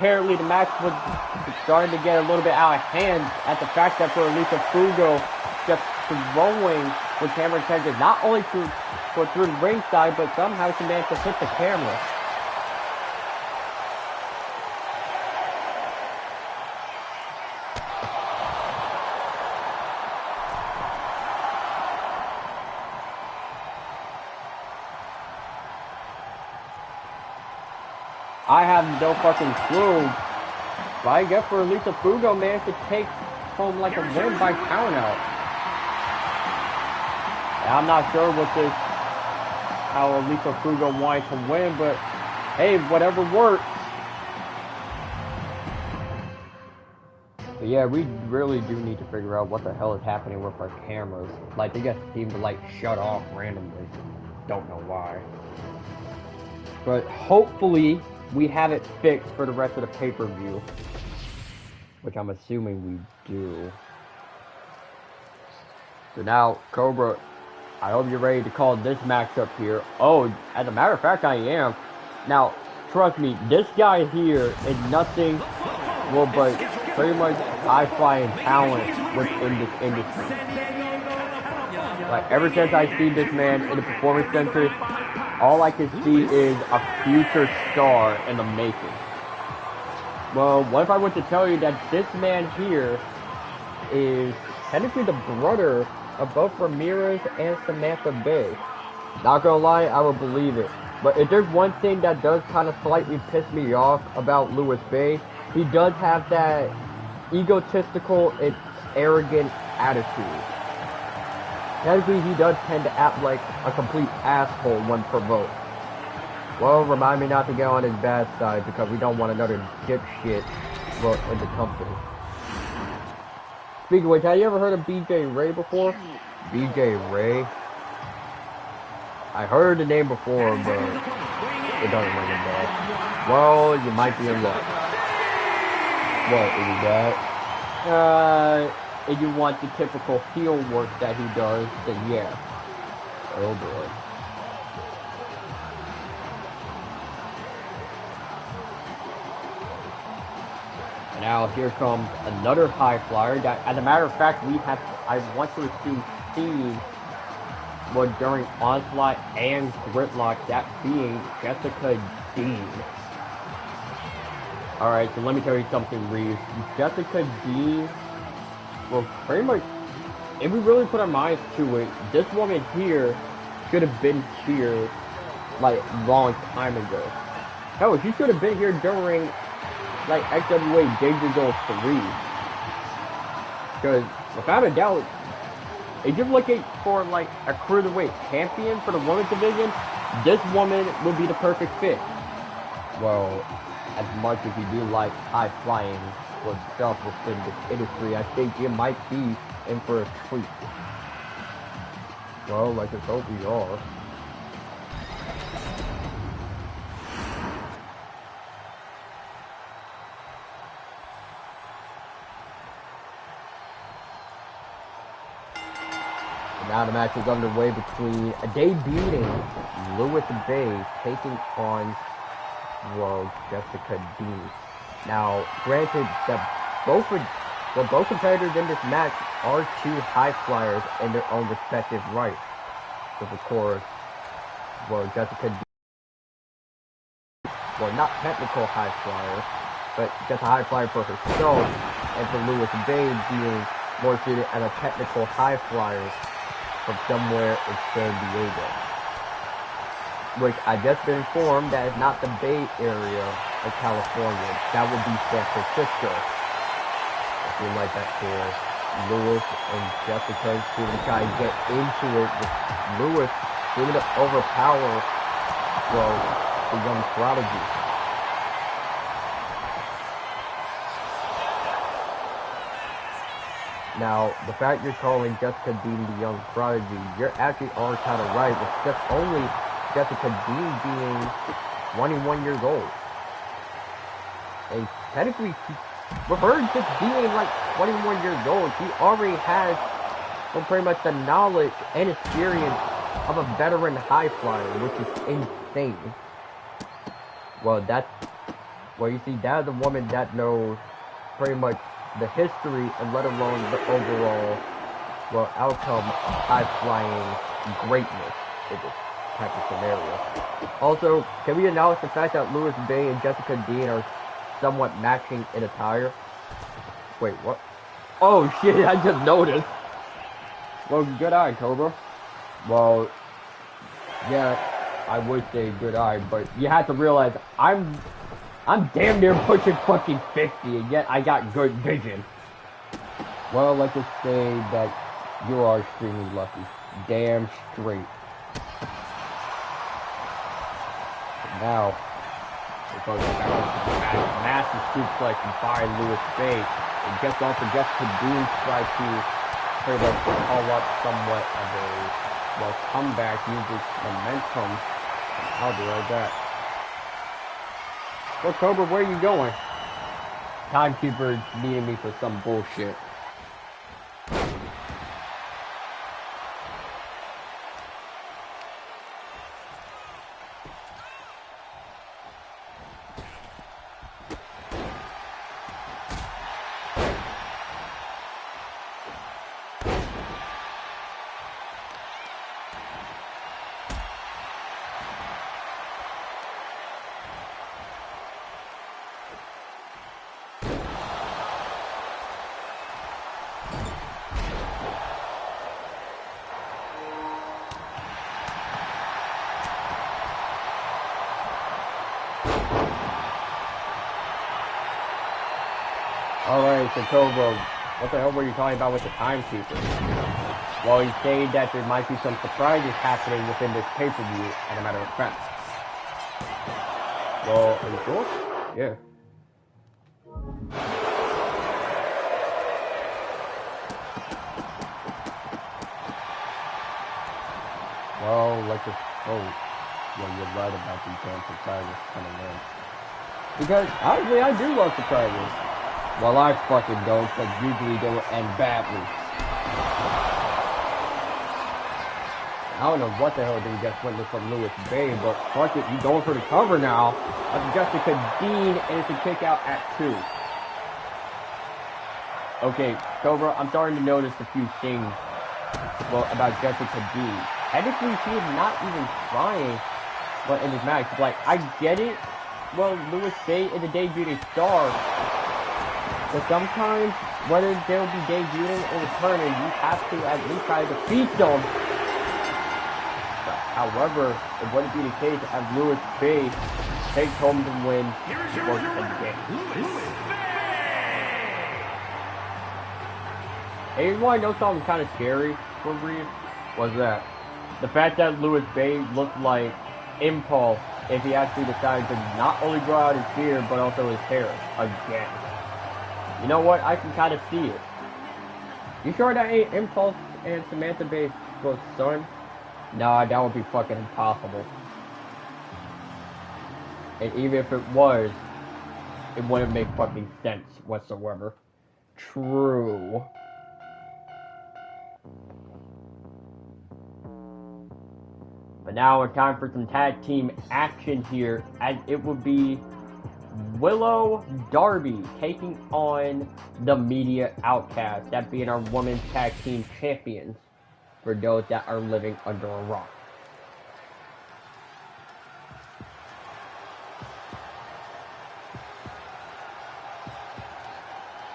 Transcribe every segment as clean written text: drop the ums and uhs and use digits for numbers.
apparently the match was starting to get a little bit out of hand at the fact that for Elisa Fugo just throwing with camera attention, not only through the ringside, but somehow she managed to hit the camera. I have no fucking clue. But I guess for Elisa Fugo managed to take home like a win by count out. And I'm not sure what this, how Elisa Fugo wanted to win, but hey, whatever works. But yeah, we really do need to figure out what the hell is happening with our cameras. Like, they just seem to like shut off randomly. Don't know why. But hopefully we have it fixed for the rest of the pay-per-view. Which I'm assuming we do. So now, Cobra, I hope you're ready to call this matchup here. Oh, as a matter of fact, I am. Now, trust me, this guy here is nothing, well, but pretty much high-flying talent within this industry. Like, ever since I see this man in the Performance Center, all I can see is a future star in the making. Well, what if I were to tell you that this man here is technically the brother of both Ramirez and Samantha Bay? Not gonna lie, I would believe it. But if there's one thing that does kind of slightly piss me off about Louis Bay, he does have that egotistical and arrogant attitude. Technically, he does tend to act like a complete asshole when provoked. Well, remind me not to get on his bad side because we don't want another dipshit in the company. Speaking of which, have you ever heard of BJ Ray before? BJ Ray? I heard the name before, but it doesn't ring a bell. Well, you might be in luck. What, is he that? If you want the typical heel work that he does, then yeah. Oh boy. And now here comes another high flyer that, as a matter of fact, I want to assume seen, well, during Onslaught and Gridlock, that being Jessica Dean. Alright, so let me tell you something, Reeves. Jessica Dean, well, pretty much, if we really put our minds to it, this woman here should have been here, like, long time ago. Hell, she should have been here during, like, XWA Danger Zone 3. Because, without a doubt, if you're looking for, like, a cruiserweight champion for the women's division, this woman would be the perfect fit. Well, as much as you do like high-flying stuff within this industry, I think you might be in for a treat. Well, like, let's hope we are. Now the match is underway between a debuting Louis Bay taking on, well, Jessica Dean. Now, granted that both competitors in this match are two high flyers in their own respective right. Because of course, well, Jessica Dean, well, not technical high flyer, but just a high flyer for herself, and for Louis Bay being more suited as a technical high flyer from somewhere in San Diego. Which I just been informed that is not the Bay Area of California. That would be San Francisco. I feel like that for Louis and Jessica seeming to try to get into it with Louis seeming to overpower, well, the young prodigy. Now, the fact you're calling Jessica Dean the young prodigy, you're actually all kind of right. It's just only Jessica Dean being 21 years old. And technically, with her just being like 21 years old, she already has, well, pretty much the knowledge and experience of a veteran high flyer, which is insane. Well, Well, you see, that is a woman that knows pretty much the history and let alone the overall, well, outcome high-flying greatness in this type of scenario. Also, can we acknowledge the fact that Louis Bay and Jessica Dean are somewhat matching in attire? Wait, what? Oh shit, I just noticed. Well, good eye, Cobra. Well, yeah, I would say good eye, but you have to realize I'm damn near pushing fucking 50, and yet I got good vision. Well, let's just say that you are extremely lucky. Damn straight. Now, we're going back to the massive suplex by Louis Bay. And just don't forget to try to pretty much call up somewhat of a, well, comeback, using momentum. I'll be right back. Well, Cobra, where are you going? Timekeeper needing me for some bullshit. Alright, so Cobra, what the hell were you talking about with the timekeeper? Well, he's saying that there might be some surprises happening within this pay-per-view, as a matter of fact. Well, are you sure? Yeah. Well, like this, oh, well, you're right about these damn surprises coming in. Because, honestly, I do love surprises. Well, I fucking don't, because usually they will end badly. I don't know what the hell they just witnessed from Louis Bay, but fuck it, you going for the cover now. That's Jessica Dean, and it's a kick out at 2. Okay, Cobra, I'm starting to notice a few things, well, about Jessica Dean. Technically, she is not even trying, well, in this match. Like, I get it. Well, Louis Bay is a debuting star. But sometimes, whether they'll be debuting or returning, you have to at least try to defeat them. But, however, it wouldn't be the case as Louis Bay takes home the win once again. Hey, you want to know something kind of scary for Reed? What's that? The fact that Louis Bay looked like Impulse if he actually decided to not only grow out his beard, but also his hair again. You know what? I can kind of see it. You sure that ain't Impulse and Samantha Bay's son? Nah, that would be fucking impossible. And even if it was, it wouldn't make fucking sense whatsoever. True. But now it's time for some tag team action here, as it would be Willow Darby taking on the Media Outcast, that being our women's tag team champions, for those that are living under a rock.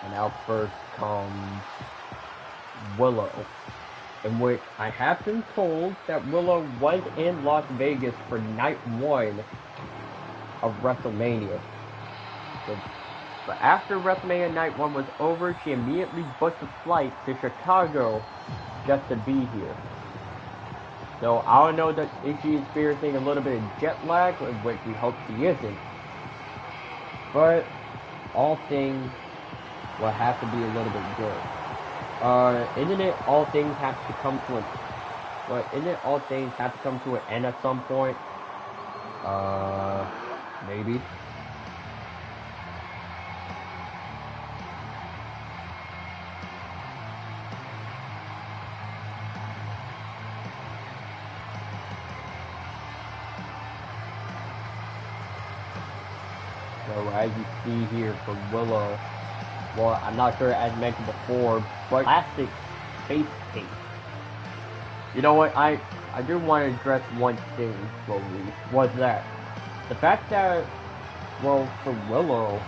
And out first comes Willow, in which I have been told that Willow was in Las Vegas for night 1 of WrestleMania. But after WrestleMania Night 1 was over, she immediately booked a flight to Chicago just to be here. So I don't know that if she's experiencing a little bit of jet lag, which we hope she isn't. But all things will have to be a little bit good. Isn't it all things have to come to an end at some point? Maybe. So as you see here for Willow, well, I'm not sure as mentioned before, but classic face paint. You know what? I do want to address one thing slowly. Was that the fact that, well, for Willow,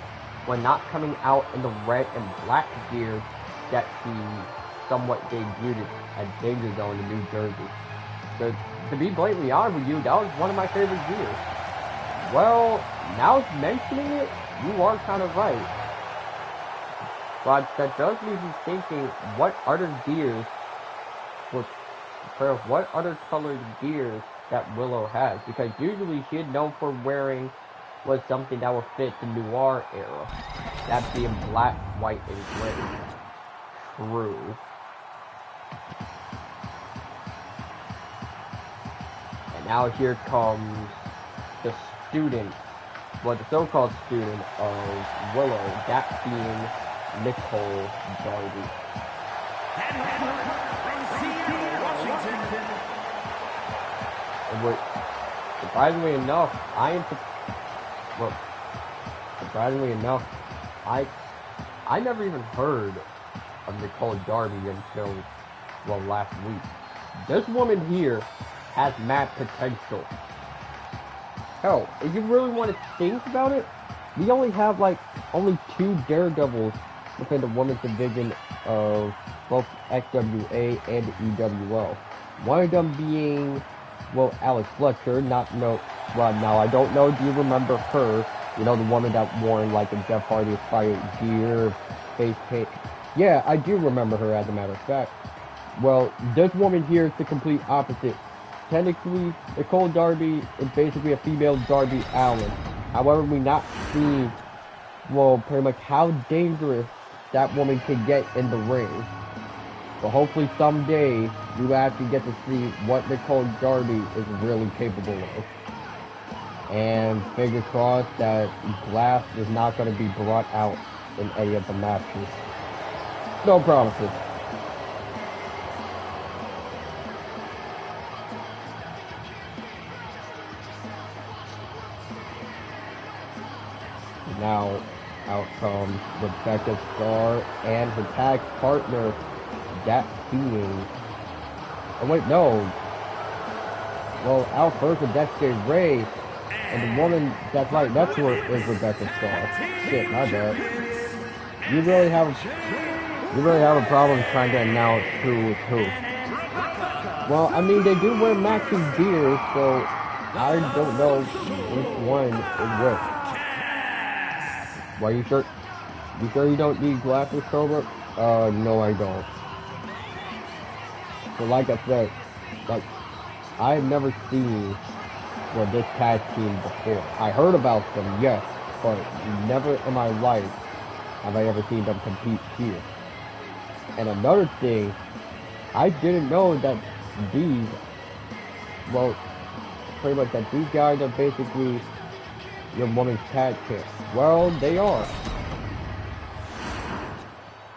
when not coming out in the red and black gear that he somewhat debuted at Danger Zone in New Jersey. So, to be blatantly honest with you, that was one of my favorite gears. Well, now mentioning it, you are kind of right. But that does leave me thinking, what other gears, what other colored gears that Willow has? Because usually she is known for wearing was something that would fit the noir era. That being black, white, and gray. True. And now here comes the student, well, the so-called student of Willow, that being Nicole Darby. And surprisingly enough, I never even heard of Nicole Darby until, well, last week. This woman here has mad potential. Hell, if you really want to think about it, we only have only 2 Daredevils within the women's division of both XWA and EWL. One of them being, well, Alex Fletcher, now I don't know, do you remember her? You know, the woman that wore a Jeff Hardy inspired gear, face paint. Yeah, I do remember her, as a matter of fact. Well, this woman here is the complete opposite. Technically, Nicole Darby is basically a female Darby Allin. However, we not see, well, pretty much how dangerous that woman can get in the ring. But hopefully someday, you actually get to see what Nicole Darby is really capable of. And fingers crossed that Glass is not going to be brought out in any of the matches. No promises. Now, out comes Rebecca Starr and her tag partner, that being... Oh wait, no. Well, out first with Dexter Ray, and the woman that's right next to her is Rebecca Starr. Shit, my bad. You really have a problem trying to announce who is who. Well, I mean, they do wear matching gear, so I don't know which one is which. Why, you sure? You sure you don't need glasses, Cobra? No, I don't. So like I said, I've never seen, well, this tag team before. I heard about them, yes, but never in my life have I ever seen them compete here. And another thing, I didn't know that these, well, pretty much that these guys are basically your woman's tag team. Well, they are.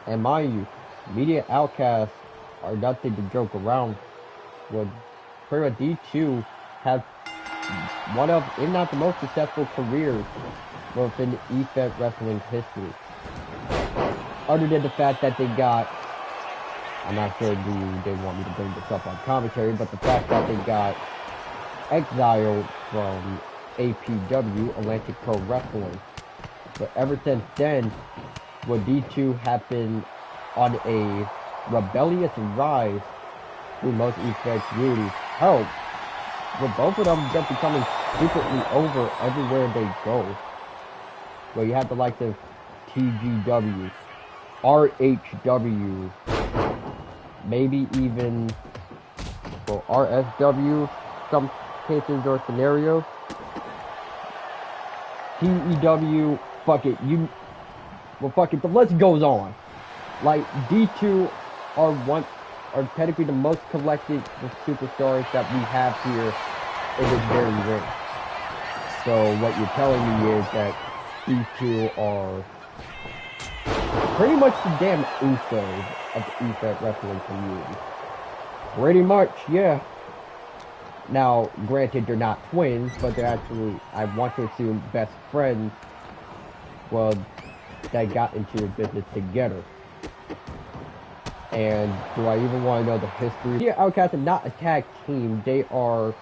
And mind you, media outcasts are nothing to joke around with. Pretty much these two have one of, if not the most successful careers within EFED wrestling history. Other than the fact that they got, I'm not sure they want me to bring this up on commentary, but the fact that they got exiled from APW, Atlantic Pro Wrestling. But ever since then, well, these two have been on a rebellious rise through most EFED communities. Hell, with both of them just becoming secretly over everywhere they go. Well, you have the likes of TGW, RHW, maybe even, well, RSW, some cases or scenarios. TEW, fuck it, the list goes on. Like, D2 are technically the most collected superstars that we have here in this very ring. So what you're telling me is that these two are pretty much the damn Usos of the EFED wrestling community. Pretty much, yeah. Now, granted, they're not twins, but they're actually, I want to assume, best friends well, that got into the business together. And do I even want to know the history? The Outcasts are not a tag team. They are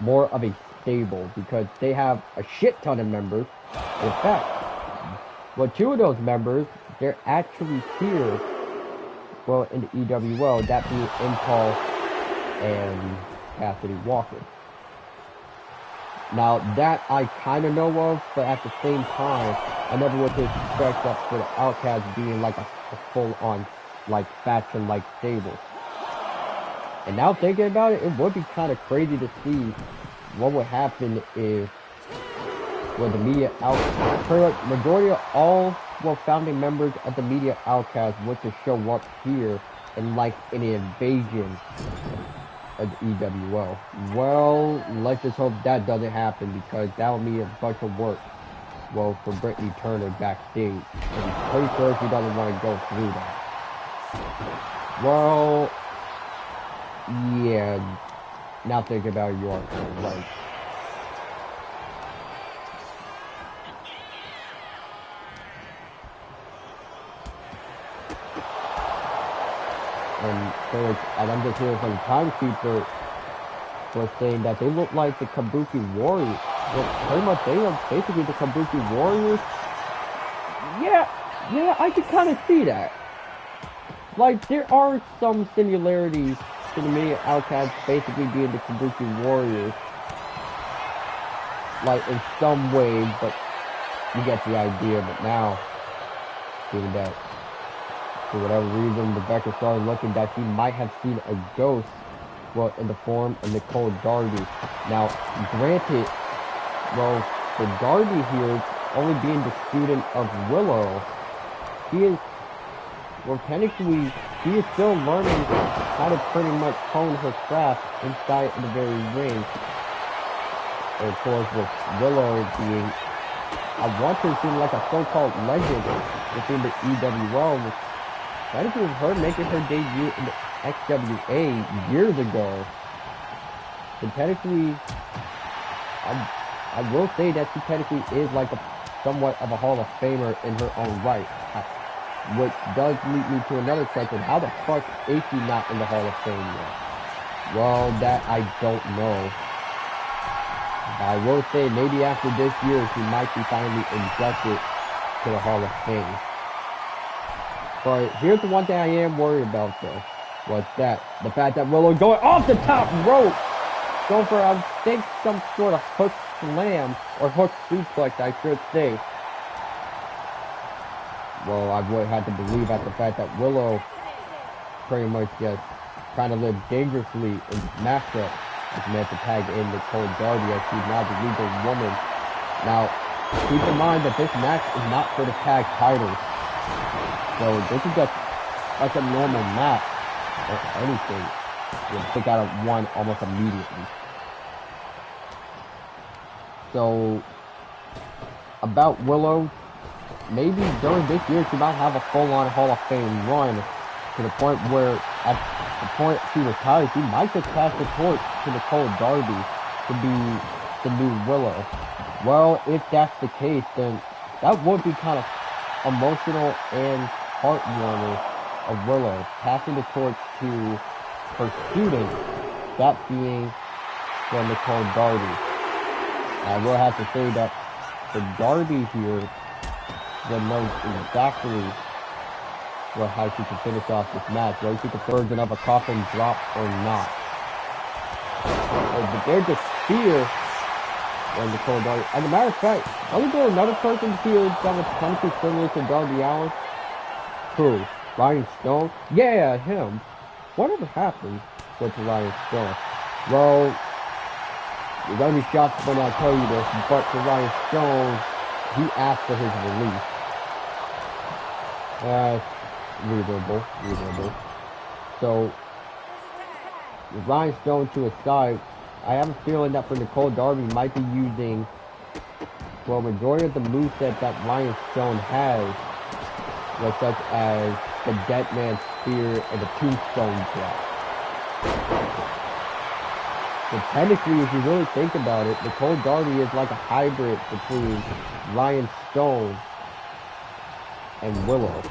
more of a stable because they have a shit ton of members. In fact, well, 2 of those members, they're actually here, well, in the EWL, that being Impulse and Cassidy Walker. Now, that I kind of know of, but at the same time, I never would expect that for the Outcasts being like a full-on, like, faction-like stable. And now thinking about it, it would be kind of crazy to see what would happen if, well, the media outcast, pretty much majority of all, well, founding members of the media outcast were to show up here in like an invasion of the EWL. Well, let's just hope that doesn't happen because that would be a bunch of work, well, for Brittany Turner backstage. And I'm pretty sure she doesn't want to go through that. Well, yeah, now thinking about York, right. And I'm just hearing from the timekeeper was saying that they look like the Kabuki Warriors. Well, pretty much they are basically the Kabuki Warriors. Yeah, I could kind of see that. Like, there are some similarities to the media outcasts basically being the Kabuki Warriors. Like, in some way, but you get the idea. But now, seeing that, for whatever reason, Rebecca started looking that she might have seen a ghost, well, in the form of Nicole Darby. Now, granted, well, for Darby here, only being the student of Willow, he is, well, technically, he is still learning how to pretty much hone her craft inside of the very ring. And of course, with Willow being, I want her to seem like a so-called legend within the EWL, which technically with her making her debut in the XWA years ago. And technically, I will say that she technically is like somewhat of a Hall of Famer in her own right. Which does lead me to another question. How the fuck is she not in the Hall of Fame yet? Well, that I don't know. I will say maybe after this year she might be finally inducted to the Hall of Fame. But here's the one thing I am worried about though. What's that? The fact that Willow going off the top rope! Going for, I think, some sort of hook slam, or hook suplex, I should say. Well, I would have to believe at the fact that Willow pretty much just trying to live dangerously in this matchup. Is meant to tag in Nicole Darby as she's now the legal woman. Now, keep in mind that this match is not for the tag titles. So this is just like a normal match or anything. You'll pick out one almost immediately. So, about Willow, maybe during this year she might have a full-on Hall of Fame run to the point where at the point she retires, she might just pass the torch to Nicole Darby to be the new Willow. Well, if that's the case, then that would be kind of emotional and heartwarming of Willow passing the torch to her student, that being for Nicole Darby. I will have to say that for Darby here, that knows exactly how she can finish off this match, whether she can version of a coffin drop or not. But there's just fear when Nicole Darby. As a matter of fact, wasn't there another person here that was kind of similar to Darby Allin? Who? Ryan Stone? Yeah, him. Whatever happened with Ryan Stone? Well, you're gonna be shocked when I tell you this, but for Ryan Stone, he asked for his release. Reasonable. So, with Ryan Stone to his side, I have a feeling that for Nicole Darby might be using, well, majority of the moveset that Ryan Stone has, was such as the Deadman Spear and the Tombstone Drop. So technically, if you really think about it, Nicole Darby is like a hybrid between Ryan Stone and Willow.